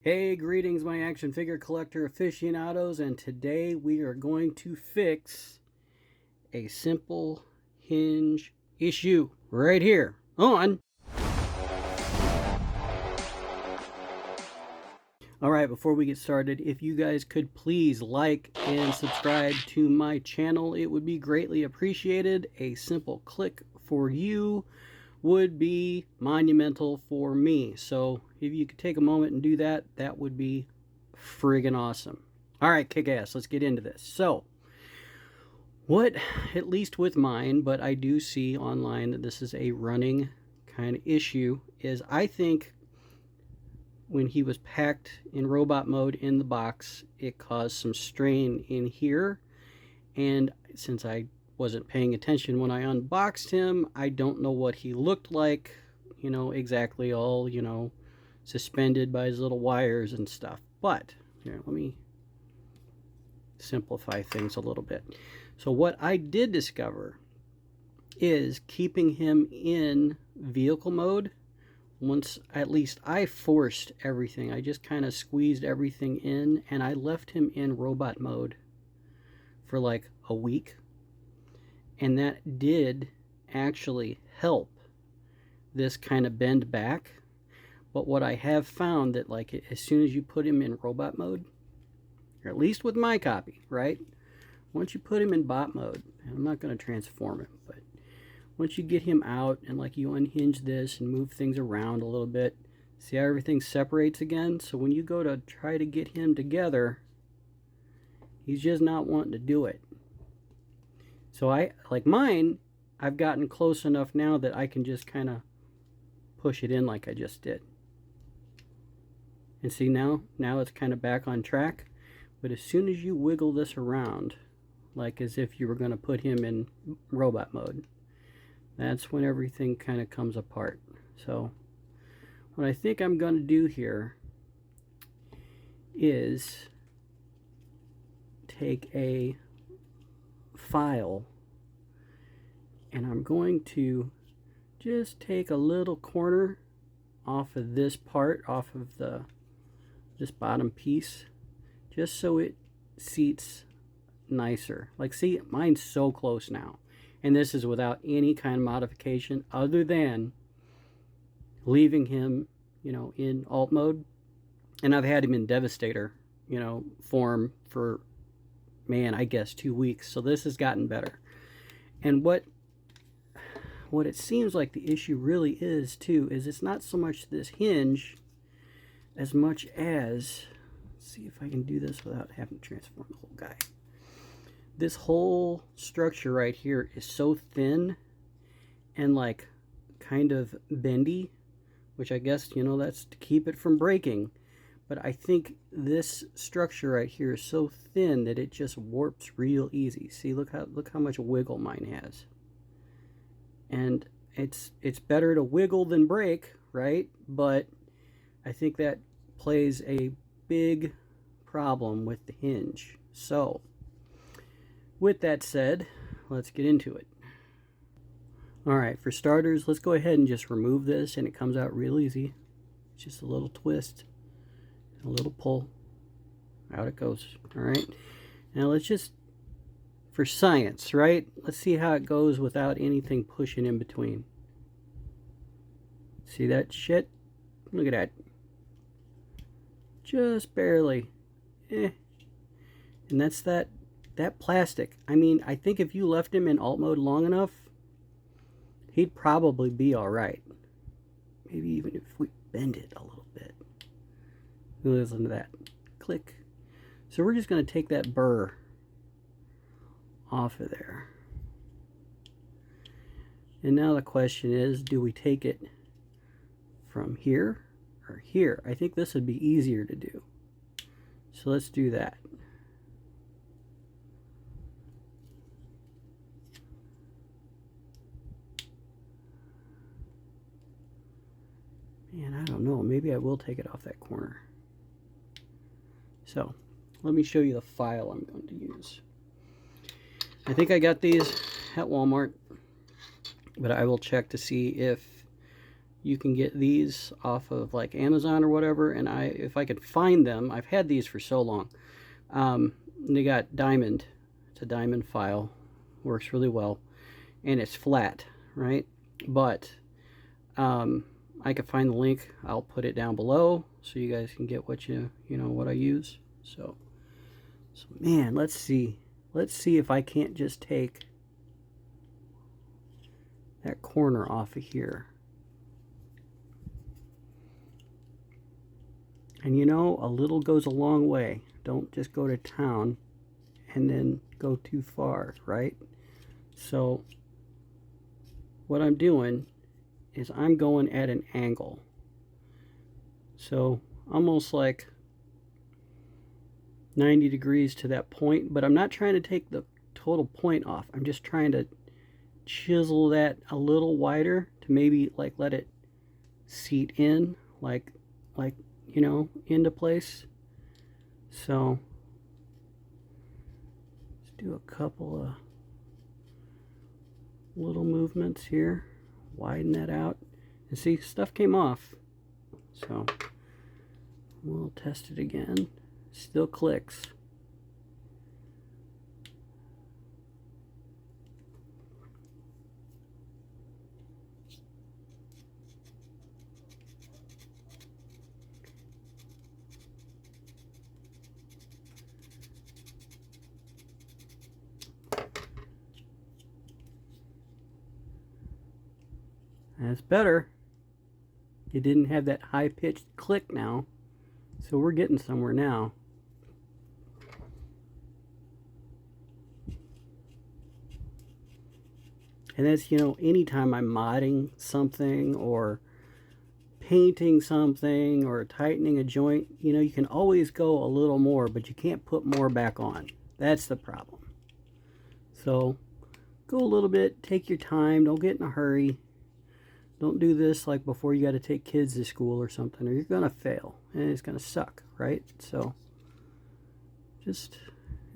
Hey, greetings, my action figure collector aficionados, and today we are going to fix a simple hinge issue right here on. Alright, before we get started, if you guys could please like and subscribe to my channel, it would be greatly appreciated. A simple click for you would be monumental for me. So if you could take a moment and do that, that would be friggin' awesome. All right, kick ass. Let's get into this. So what, at least with mine, but I do see online that this is a running kind of issue, is I think when he was packed in robot mode in the box, it caused some strain in here. And since I wasn't paying attention when I unboxed him, I don't know what he looked like, exactly all, suspended by his little wires and stuff. But here, let me simplify things a little bit. So what I did discover is keeping him in vehicle mode. Once at least I forced everything, I just kind of squeezed everything in, and I left him in robot mode for like a week. And that did actually help this kind of bend back. But what I have found that, like, as soon as you put him in robot mode, or at least with my copy, right? Once you put him in bot mode, and I'm not going to transform him, but once you get him out and like you unhinge this and move things around a little bit, see how everything separates again? So when you go to try to get him together, he's just not wanting to do it. So I, like mine, I've gotten close enough now that I can just kind of push it in like I just did. And see, now it's kind of back on track. But as soon as you wiggle this around, like as if you were going to put him in robot mode, that's when everything kind of comes apart. So what I think I'm going to do here is take a file, and I'm going to just take a little corner off of this part, off of this bottom piece, just so it seats nicer. Like, see, mine's so close now, and this is without any kind of modification other than leaving him, in alt mode. And I've had him in Devastator, form for, man, I guess 2 weeks. So this has gotten better. And what it seems like the issue really is too is it's not so much this hinge as much as, let's see if I can do this without having to transform the whole guy. This whole structure right here is so thin and like kind of bendy, which I guess, that's to keep it from breaking. But I think this structure right here is so thin that it just warps real easy. See, look how much wiggle mine has. And it's better to wiggle than break, right? But I think that plays a big problem with the hinge. So, with that said, let's get into it. Alright, for starters, let's go ahead and just remove this, and it comes out real easy. It's just a little twist. A little pull, out it goes. All right, now let's just, for science, right, let's see how it goes without anything pushing in between. See that shit? Look at that, just barely. And that's that plastic. I mean, I think if you left him in alt mode long enough, he'd probably be all right. Maybe even if we bend it a little bit. Listen to that click. So we're just going to take that burr off of there. And now the question is, do we take it from here or here? I think this would be easier to do. So let's do that. Man, I don't know. Maybe I will take it off that corner. So, let me show you the file I'm going to use. I think I got these at Walmart, but I will check to see if You can get these off of like Amazon or whatever, and if I could find them, I've had these for so long. They got diamond. It's a diamond file. Works really well. And it's flat, right? But I could find the link. I'll put it down below so you guys can get what what I use. So man, let's see if I can't just take that corner off of here. And a little goes a long way. Don't just go to town and then go too far, right? So what I'm doing is I'm going at an angle. So almost like 90 degrees to that point, but I'm not trying to take the total point off. I'm just trying to chisel that a little wider to maybe like let it seat in like into place. So let's do a couple of little movements here, widen that out, and see, stuff came off. So we'll test it again. Still clicks. That's better. It didn't have that high-pitched click now. So we're getting somewhere now. And that's, anytime I'm modding something or painting something or tightening a joint, you can always go a little more, but you can't put more back on. That's the problem. So go a little bit, take your time, don't get in a hurry. Don't do this like before you got to take kids to school or something, or you're going to fail and it's going to suck, right? So just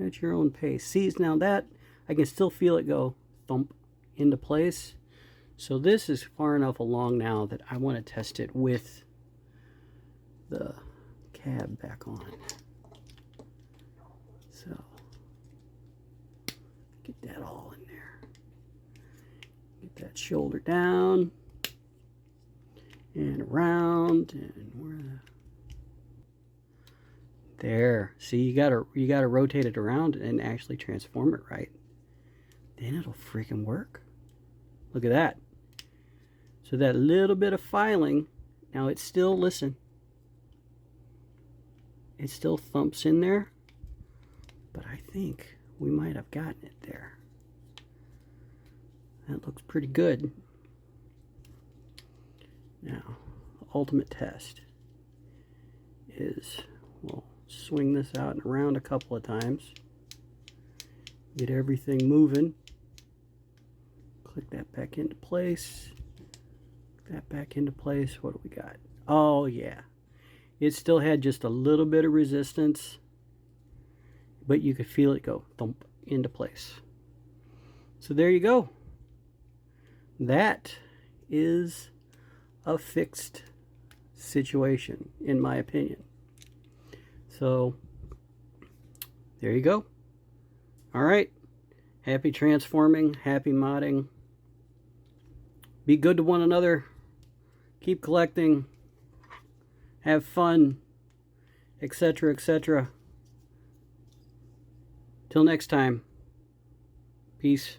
at your own pace. See, now that I can still feel it go thump into place. So this is far enough along now that I want to test it with the cab back on. So get that all in there. Get that shoulder down. And around, and where there. See, you gotta rotate it around and actually transform it right. Then it'll freaking work. Look at that. So that little bit of filing, now it's still, listen, it still thumps in there, but I think we might have gotten it there. That looks pretty good. Now, the ultimate test is we'll swing this out and around a couple of times, get everything moving, click that back into place, click that back into place. What do we got? Oh yeah, it still had just a little bit of resistance, but you could feel it go thump into place. So there you go. That is a fixed situation, in my opinion. So there you go. All right, happy transforming, happy modding. Be good to one another, keep collecting, have fun, etc., etc. Till next time, peace.